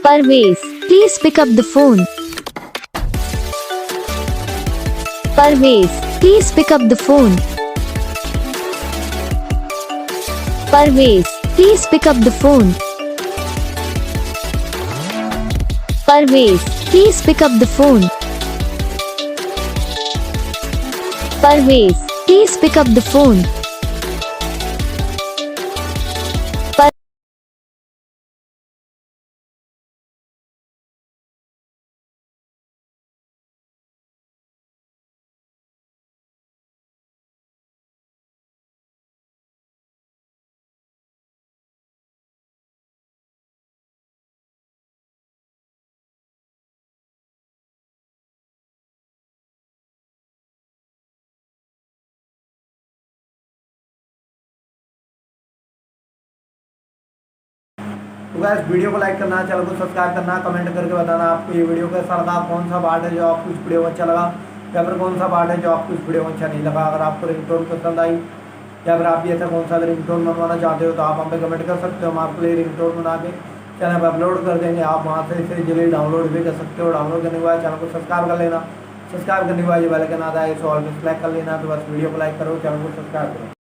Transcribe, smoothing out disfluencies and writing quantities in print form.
Parvez, please pick up the phone. Parvez, please pick up the phone. Parvez, please pick up the phone. Parvez, please pick up the phone. Parvez, please pick up the phone. तो guys video को like करना, channel को subscribe करना, comment करके बताना आपको ये video का सरदार कौन सा पार्ट है जो आपको इस वीडियो में अच्छा लगा, या फिर कौन सा पार्ट है जो आपको इस वीडियो में अच्छा नहीं लगा। अगर आपको रिंगटोन पसंद आई या फिर आप भी ऐसा कौन सा रिंगटोन बनवाना चाहते हो तो आप हम पे कमेंट कर सकते हो। हम आपके लिए रिंगटोन बना के चैनल पर अपलोड कर देंगे। आप वहाँ से इसे जल्दी डाउनलोड भी कर सकते हो। डाउनलोड करने के बाद चैनल को सब्सक्राइब कर लेना। सब्सक्राइब करने के बाद ये बेल आइकन आता है, इसे ऑल पे सेलेक्ट कर लेना। तो बस वीडियो को लाइक करो, चैनल को सब्सक्राइब करो।